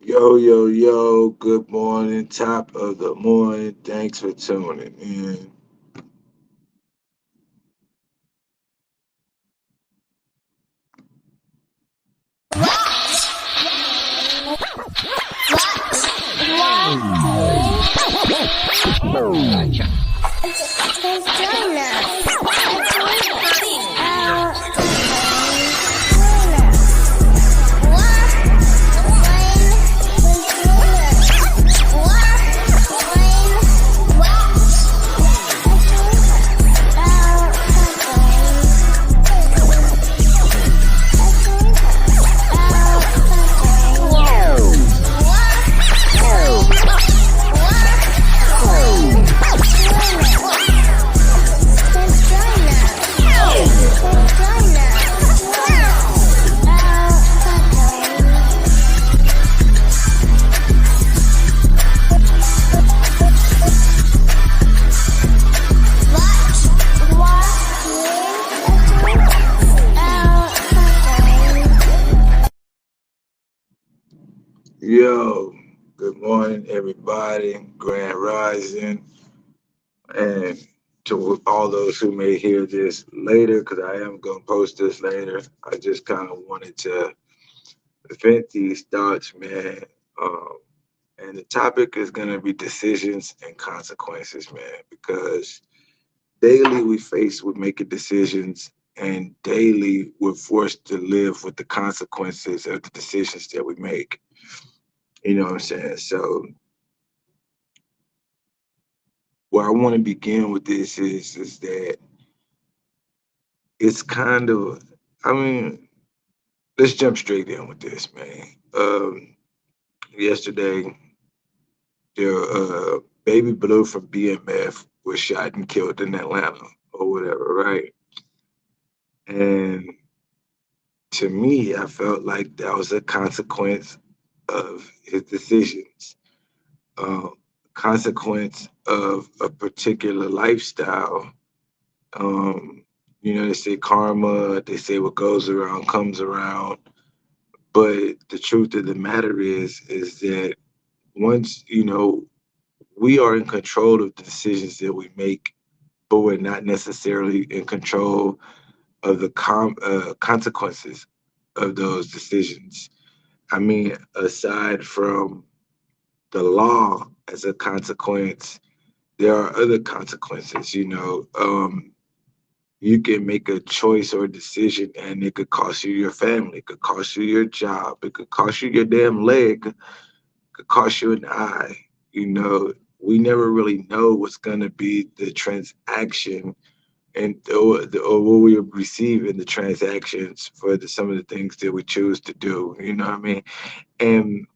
Yo, yo, yo, good morning, top of the morning. Thanks for tuning in. Yo, good morning, everybody. Grand Rising. And to all those who may hear this later, because I am going to post this later, I just kind of wanted to vent these thoughts, man. Um, and the topic is going to be decisions and consequences, man, because daily we face with making decisions and daily we're forced to live with the consequences of the decisions that we make. You know what I'm saying? So where I want to begin with this is that it's kind of I mean, let's jump straight in with this, man. Yesterday their baby blue from BMF was shot and killed in Atlanta or whatever, right? And to me, I felt like that was a consequence of his decisions, uh, consequence of a particular lifestyle. Um, they say karma, they say what goes around comes around. But the truth of the matter is that once, we are in control of the decisions that we make, but we're not necessarily in control of the consequences of those decisions. I mean, aside from the law as a consequence, there are other consequences. You can make a choice or a decision, and it could cost you your family, it could cost you your job, it could cost you your damn leg, it could cost you an eye. We never really know what's going to be the transaction or what we receive in the transactions for some of the things that we choose to do. You know what I mean? And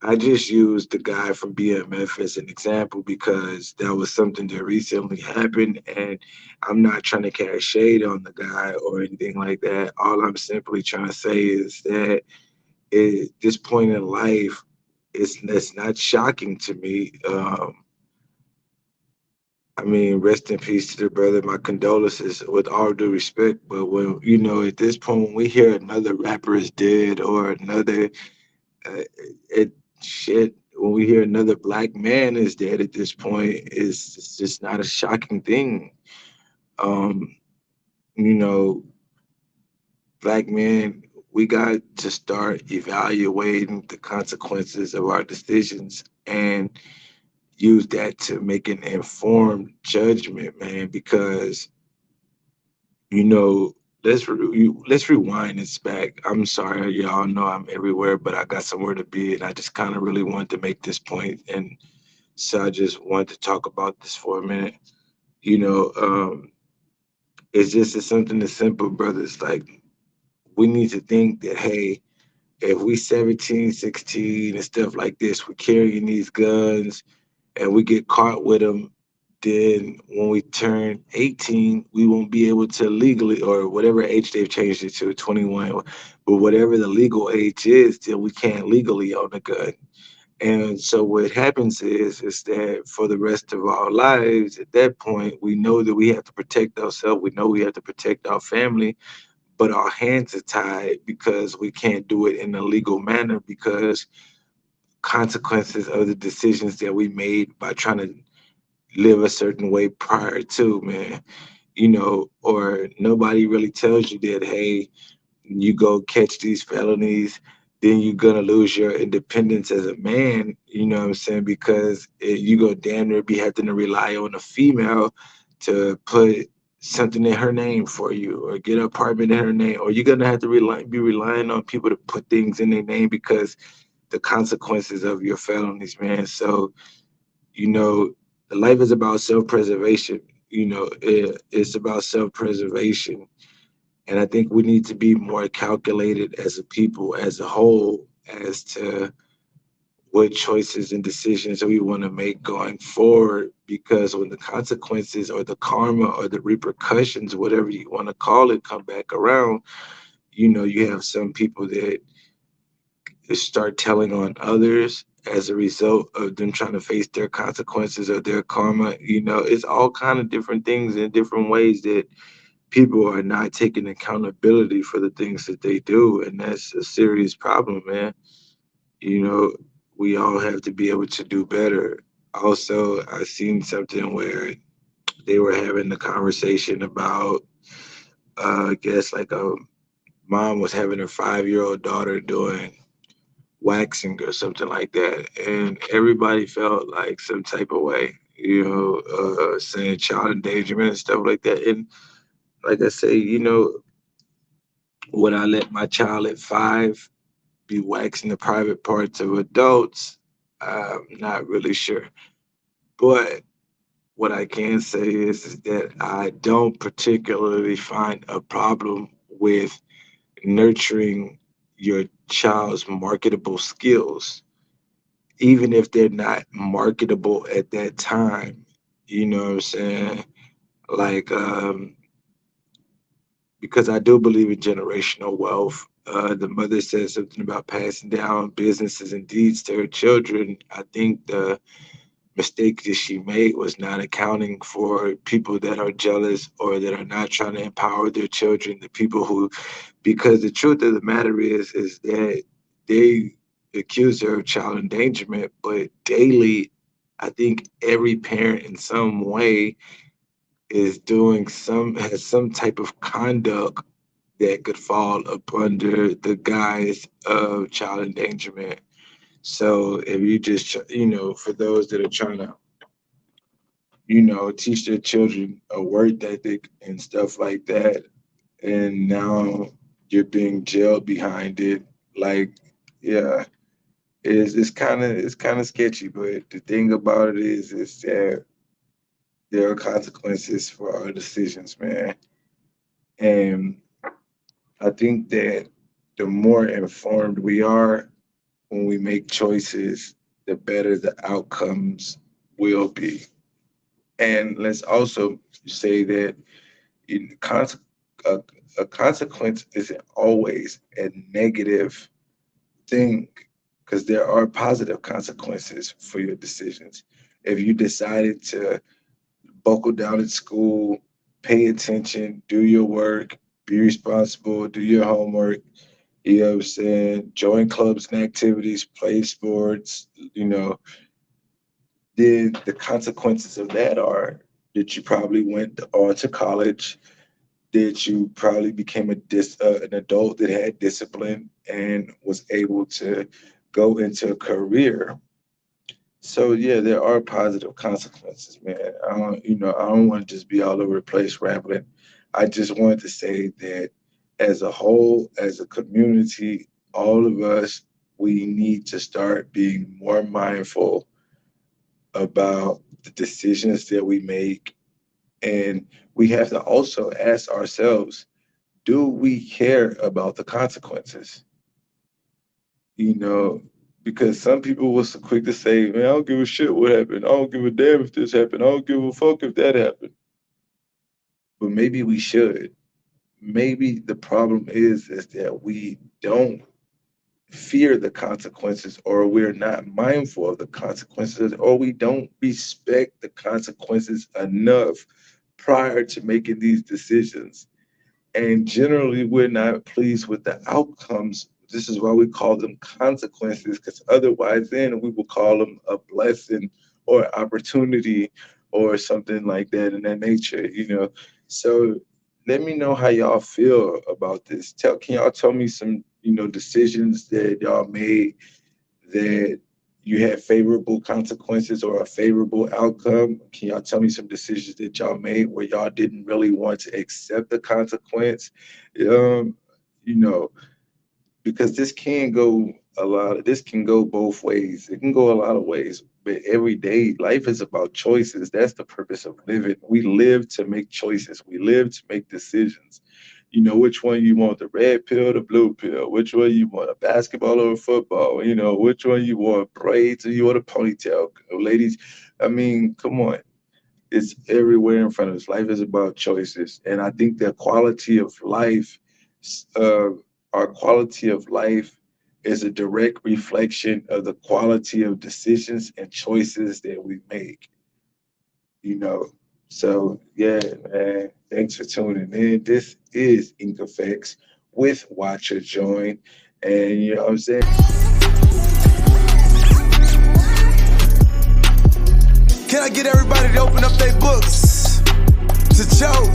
I just used the guy from BMF as an example because that was something that recently happened, and I'm not trying to cast shade on the guy or anything like that. All I'm simply trying to say is that at this point in life, it's not shocking to me. I mean, rest in peace to the brother. My condolences, with all due respect. But when at this point, when we hear another rapper is dead or another uh, it shit when we hear another black man is dead at this point it's just not a shocking thing. um you know Black men, we got to start evaluating the consequences of our decisions and use that to make an informed judgment, man, because you know let's rewind this back. I'm sorry, y'all know I'm everywhere, but I got somewhere to be, and I just kind of really wanted to make this point, and so I just wanted to talk about this for a minute. You know, it's something as simple, brother. It's like we need to think that, hey, if we 17, 16, and stuff like this, we're carrying these guns and we get caught with them, then when we turn 18, we won't be able to legally, or whatever age they've changed it to, 21, but whatever the legal age is, then we can't legally own a gun. And so what happens is that for the rest of our lives, at that point, we know that we have to protect ourselves. We know we have to protect our family, but our hands are tied because we can't do it in a legal manner because consequences of the decisions that we made by trying to live a certain way prior to, man. Or nobody really tells you that, hey, you go catch these felonies, then you're gonna lose your independence as a man. You know what I'm saying? Because you go damn near be having to rely on a female to put something in her name for you, or get an apartment in her name, or you're gonna have to be relying on people to put things in their name because the consequences of your felonies, man. So you know, life is about self-preservation. It's about self-preservation, and I think we need to be more calculated as a people, as a whole, as to what choices and decisions we want to make going forward. Because when the consequences or the karma or the repercussions, whatever you want to call it, come back around, you have some people that start telling on others as a result of them trying to face their consequences or their karma. It's all kind of different things in different ways that people are not taking accountability for the things that they do, and that's a serious problem, man. you know we all have to be able to do better. Also, I seen something where they were having a conversation about, I guess, like a mom was having her 5-year-old daughter doing waxing or something like that, and everybody felt like some type of way, saying child endangerment and stuff like that. And like I say, would I let my child at 5 be waxing the private parts of adults? I'm not really sure. But what I can say is that I don't particularly find a problem with nurturing your child's marketable skills, even if they're not marketable at that time. You know what I'm saying? Like, because I do believe in generational wealth. The mother said something about passing down businesses and deeds to her children. I think the mistake that she made was not accounting for people that are jealous or that are not trying to empower their children, the people who, because the truth of the matter is that they accuse her of child endangerment, but daily, I think every parent in some way has some type of conduct that could fall up under the guise of child endangerment. So if you just, for those that are trying to, teach their children a work ethic and stuff like that, and now you're being jailed behind it, like, yeah, it's kind of sketchy. But the thing about it is that there are consequences for our decisions, man. And I think that the more informed we are when we make choices, the better the outcomes will be. And let's also say that in a, a consequence isn't always a negative thing, because there are positive consequences for your decisions. If you decided to buckle down at school, pay attention, do your work, be responsible, do your homework, you know what I'm saying, join clubs and activities, play sports, then the consequences of that are that you probably went on to college, that you probably became an adult that had discipline and was able to go into a career. So yeah, there are positive consequences, man. I don't want to just be all over the place rambling. I just wanted to say that as a whole, as a community, all of us, we need to start being more mindful about the decisions that we make. And we have to also ask ourselves, do we care about the consequences? You know, because some people were so quick to say, man, I don't give a shit what happened. I don't give a damn if this happened. I don't give a fuck if that happened. But maybe we should. Maybe the problem is that we don't fear the consequences, or we're not mindful of the consequences, or we don't respect the consequences enough prior to making these decisions. And generally, we're not pleased with the outcomes This is why we call them consequences, because otherwise then we will call them a blessing or opportunity or something like that in that nature. So let me know how y'all feel about this. Can y'all tell me some, decisions that y'all made that you had favorable consequences or a favorable outcome? Can y'all tell me some decisions that y'all made where y'all didn't really want to accept the consequence? You know, because this can go both ways. It can go a lot of ways, but every day life is about choices. That's the purpose of living. We live to make choices. We live to make decisions. Which one you want, the red pill, the blue pill, which one you want, a basketball or a football, which one you want, braids or you want a ponytail. Ladies, I mean, come on. It's everywhere in front of us. Life is about choices. And I think the quality of life, our quality of life is a direct reflection of the quality of decisions and choices that we make. So yeah, man, thanks for tuning in. This is Ink Effects with Watcher Join. And you know what I'm saying? Can I get everybody to open up their books to Job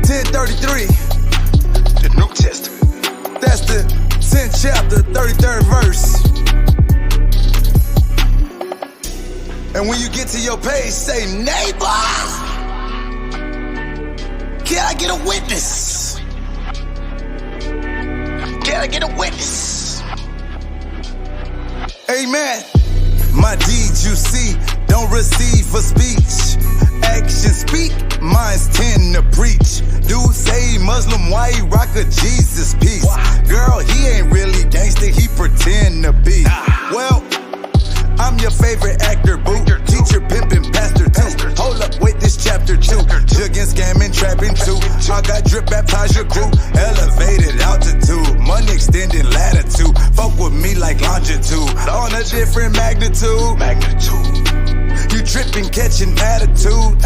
10:33? The New Testament. That's the 10th chapter, 33rd verse. And when you get to your page, say, neighbor, can I get a witness? Can I get a witness? Amen. My deeds you see, don't receive for speech. Actions speak, minds tend to preach. Dude say Muslim, white, rocker, Jesus, peace. Girl, he ain't really gangster, he pretend to be. Well, I'm your favorite actor, boo. Teacher, pimpin', pastor, too. Hold up, wait, this chapter 2. Jugging, scamming, trapping, too. I got drip, baptize your crew. Elevated altitude, money extending latitude. Fuck with me like longitude. On a different magnitude. You tripping, catching attitudes.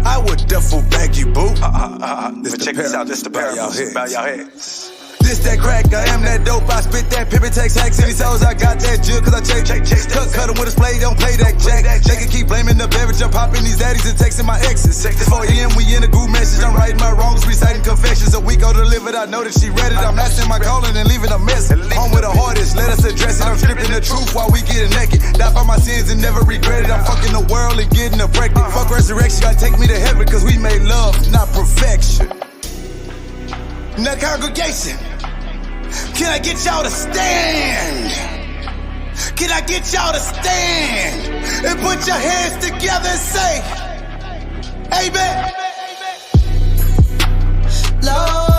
I would duffel bag you, boo. But check this out, this the parables. Bow your heads. This that crack, I am that dope. I spit that pimpin', takes hacks, city souls. I got that jug, cause I chase. Cut him with a splay, don't play that jack. They can keep blaming the beverage. I'm popping these daddies and texting my exes. 4 a.m., we in a group message. I'm writing my wrongs, reciting confessions. A week ago delivered, I know that she read it. I'm asking my calling and leaving a message. Home with the hardest, let us address it. I'm stripping the truth while we getting naked. Die for my sins and never regret it. I'm fucking the world and getting her pregnant. Fuck resurrection, gotta take me to heaven, cause we made love, not perfection. Now congregation, can I get y'all to stand? Can I get y'all to stand and put your hands together and say, Amen? Lord.